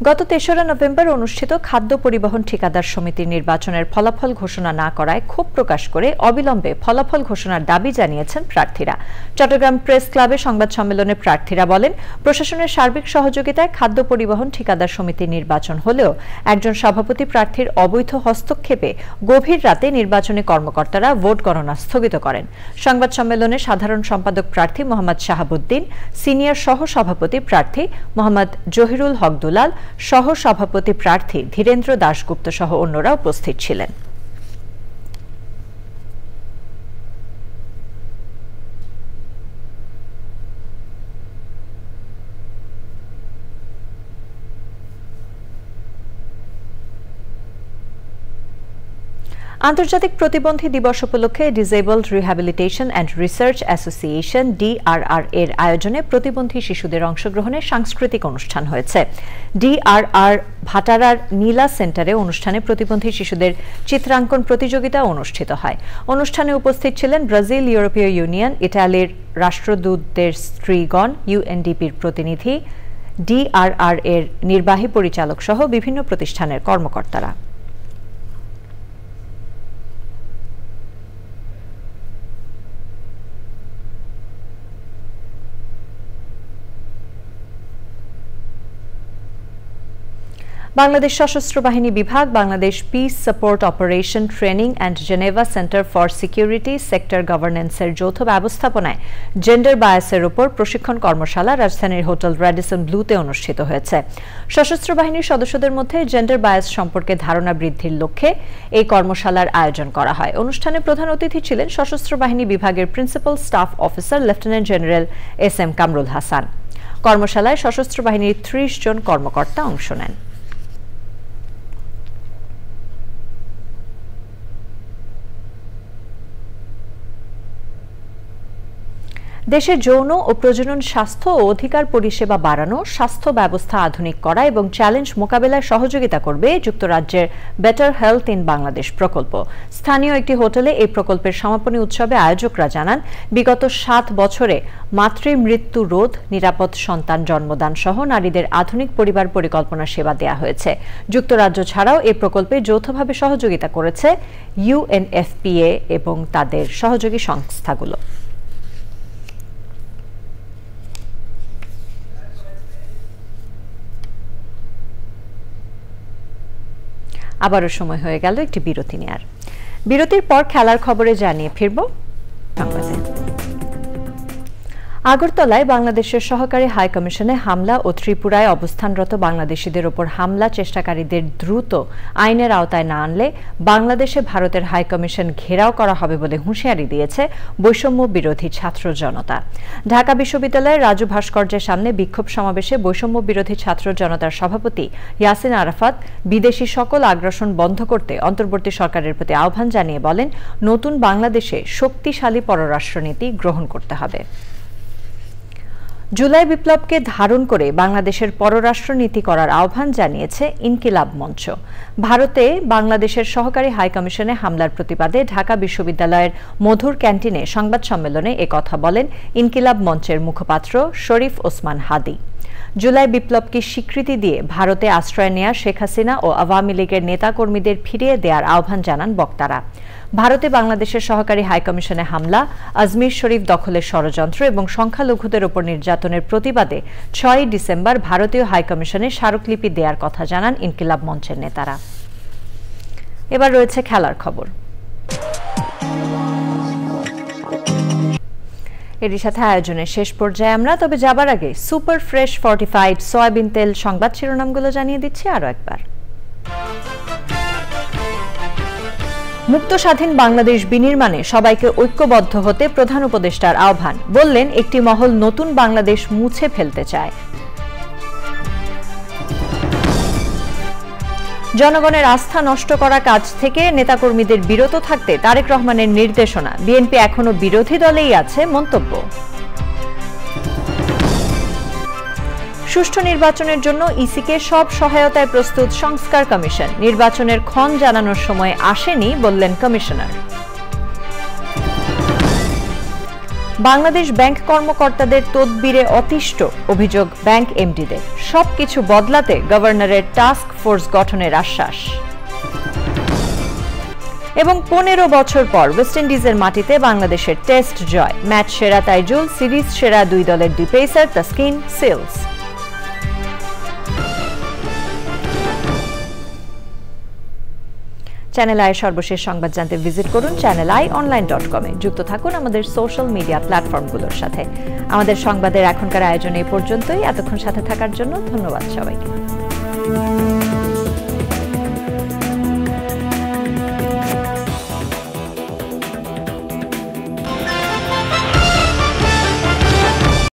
Speaker 2: গত ৩রা নভেম্বর অনুষ্ঠিত খাদ্য পরিবহন ঠিকাদার সমিতির নির্বাচনের ফলাফল ঘোষণা না করায় ক্ষোভ প্রকাশ করে অবিলম্বে ফলাফল ঘোষণার দাবি জানিয়েছেন প্রার্থীরা। চট্টগ্রাম প্রেস ক্লাবে সংবাদ সম্মেলনে প্রার্থীরা বলেন, প্রশাসনের সার্বিক সহযোগিতায় খাদ্য পরিবহন ঠিকাদার সমিতির নির্বাচন হলেও একজন সভাপতি প্রার্থীর অবৈধ হস্তক্ষেপে গভীর রাতে নির্বাচনী কর্মকর্তারা ভোট গণনা স্থগিত করেন। সংবাদ সম্মেলনে সাধারণ সম্পাদক প্রার্থী মোহাম্মদ শাহাবুদ্দিন, সিনিয়র সহ সভাপতি প্রার্থী মোহাম্মদ জহিরুল হক দুলাল, সহ সভাপতি প্রার্থী ধীরেন্দ্র দাশগুপ্ত সহ অন্যরা উপস্থিত ছিলেন। আন্তর্জাতিক প্রতিবন্ধী দিবস উপলক্ষে disabled rehabilitation and research association DRR এর আয়োজনে প্রতিবন্ধী শিশুদের অংশগ্রহণে সাংস্কৃতিক অনুষ্ঠান হয়েছে। DRR ভাটারার নীলা সেন্টারে অনুষ্ঠানে প্রতিবন্ধী শিশুদের চিত্রাঙ্কন প্রতিযোগিতা অনুষ্ঠিত হয়। অনুষ্ঠানে উপস্থিত ছিলেন ব্রাজিল, ইউরোপীয় ইউনিয়ন, ইটালির রাষ্ট্রদূতদের স্ত্রীগণ, UNDPর প্রতিনিধি, DRR এর নির্বাহী পরিচালক সহ বিভিন্ন প্রতিষ্ঠানের কর্মকর্তারা। বাংলাদেশ সশস্ত্র বাহিনী বিভাগ, Bangladesh peace support operation training and Geneva centre for security sector গভর্নেন্সের যৌথ ব্যবস্থাপনায় জেন্ডার বায়াসের উপর প্রশিক্ষণ কর্মশালা রাজধানীর হোটেল র্যাডিসন ব্লুতে অনুষ্ঠিত হয়েছে। সশস্ত্র বাহিনীর সদস্যদের মধ্যে জেন্ডার বায়াস সম্পর্কে ধারণা বৃদ্ধির লক্ষ্যে এই কর্মশালার আয়োজন করা হয়। অনুষ্ঠানে প্রধান অতিথি ছিলেন সশস্ত্র বাহিনী বিভাগের principal staff officer lieutenant general SM Kamrul Hasan. কর্মশালায় সশস্ত্র বাহিনীর 30 জন কর্মকর্তা অংশ নেন। দেশের যৌন ও প্রজনন স্বাস্থ্য ও অধিকার পরিষেবা বাড়ানো, স্বাস্থ্য ব্যবস্থা আধুনিক করা এবং চ্যালেঞ্জ মোকাবেলায় সহযোগিতা করবে যুক্তরাজ্যের বেটার হেলথ ইন বাংলাদেশ প্রকল্প। স্থানীয় একটি হোটেলে এই প্রকল্পের সমাপনী উৎসবে আয়োজকরা জানান, বিগত 7 বছরে মাতৃমৃত্যু রোধ, নিরাপদ সন্তান জন্মদান সহ নারীদের আধুনিক পরিবার পরিকল্পনা সেবা দেয়া হয়েছে। যুক্তরাজ্য ছাড়াও এই প্রকল্পে যৌথভাবে সহযোগিতা করেছে UNFPA এবং তাদের সহযোগী সংস্থাগুলো। আবারও সময় হয়ে গেল একটি বিরতি নেয়ার। বিরতির পর খেলার খবরে জানিয়ে ফিরব সংবাদে। আগরতলায় বাংলাদেশের সহকারী হাই কমিশনে হামলা ও ত্রিপুরায় অবস্থানরত বাংলাদেশিদের ওপর হামলা চেষ্টাকারীদের দ্রুত আইনের আওতায় না আনলে বাংলাদেশে ভারতের হাই কমিশন ঘেরাও করা হবে বলে হুঁশিয়ারি দিয়েছে বৈষম্য বিরোধী ছাত্র জনতা। ঢাকা বিশ্ববিদ্যালয়ের রাজু ভাস্কর্যের সামনে বিক্ষোভ সমাবেশে বৈষম্য বিরোধী ছাত্র জনতার সভাপতি ইয়াসিন আরাফাত বিদেশি সকল আগ্রাসন বন্ধ করতে অন্তর্বর্তী সরকারের প্রতি আহ্বান জানিয়ে বলেন, নতুন বাংলাদেশে শক্তিশালী পররাষ্ট্রনীতি গ্রহণ করতে হবে। জুলাই বিপ্লবকে ধারণ করে বাংলাদেশের পররাষ্ট্রনীতি করার আহ্বান জানিয়েছে ইনকিলাব মঞ্চ। ভারতে বাংলাদেশের সহকারী হাই কমিশনে হামলার প্রতিবাদে ঢাকা বিশ্ববিদ্যালয়ের মধুর ক্যান্টিনে সংবাদ সম্মেলনে একথা বলেন ইনকিলাব মঞ্চের মুখপাত্র শরীফ ওসমান হাদি। জুলাই বিপ্লবকে স্বীকৃতি দিয়ে ভারতে আশ্রয় নেয়া শেখ হাসিনা ও আওয়ামী লীগের নেতাকর্মীদের ফিরিয়ে দেওয়ার আহ্বান জানান বক্তারা। ভারতে বাংলাদেশের সহকারী হাইকমিশনে হামলা, আজমির শরীফ দখলের ষড়যন্ত্র এবং সংখ্যালঘুদের উপর নির্যাতনের প্রতিবাদে 6 ডিসেম্বর ভারতীয় হাইকমিশনে স্মারকলিপি দেওয়ার কথা জানান ইনকিলাব মঞ্চের নেতারা। এবার রয়েছে খেলার খবর। এরই সাথে আয়োজনের শেষ পর্যায়ে আমরা, তবে যাবার আগে সুপার ফ্রেশ ফর্টিফাইড সয়াবিন তেল সংবাদ শিরোনামগুলো জানিয়ে দিচ্ছি আরও একবার। মুক্ত স্বাধীন বাংলাদেশ বিনির্মাণে সবাইকে ঐক্যবদ্ধ হতে প্রধান উপদেষ্টার আহ্বান, বললেন একটি মহল নতুন বাংলাদেশ মুছে ফেলতে চায়। জনগণের আস্থা নষ্ট করা কাজ থেকে নেতাকর্মীদের বিরত থাকতে তারেক রহমানের নির্দেশনা, বিএনপি এখনো বিরোধী দলেই আছে মন্তব্য। সুষ্ঠু নির্বাচনের জন্য ইসিকে সব সহায়তায় প্রস্তুত সংস্কার কমিশন, নির্বাচনের ক্ষণ জানানোর সময় আসেনি বললেন কমিশনার। বাংলাদেশ ব্যাংক কর্মকর্তাদের তদবিরে অতিষ্ঠ, অভিযোগ ব্যাংক এমডিদের। সবকিছু বদলাতে গভর্নরের টাস্ক ফোর্স গঠনের আশ্বাস। এবং 15 বছর পর ওয়েস্ট ইন্ডিজের মাটিতে বাংলাদেশের টেস্ট জয়, ম্যাচ সেরা তাইজুল, সিরিজ সেরা দুই দলের দুই pacer Taskin, Seales. Channel I সর্বশেষ সংবাদ জানতে ভিজিট করুন channelionline.com এ। যুক্ত থাকুন আমাদের সোশ্যাল মিডিয়া প্ল্যাটফর্মগুলোর সাথে। আমাদের সংবাদের এখনকার আয়োজন এই পর্যন্তই। এতক্ষণ সাথে থাকার জন্য ধন্যবাদ সবাইকে।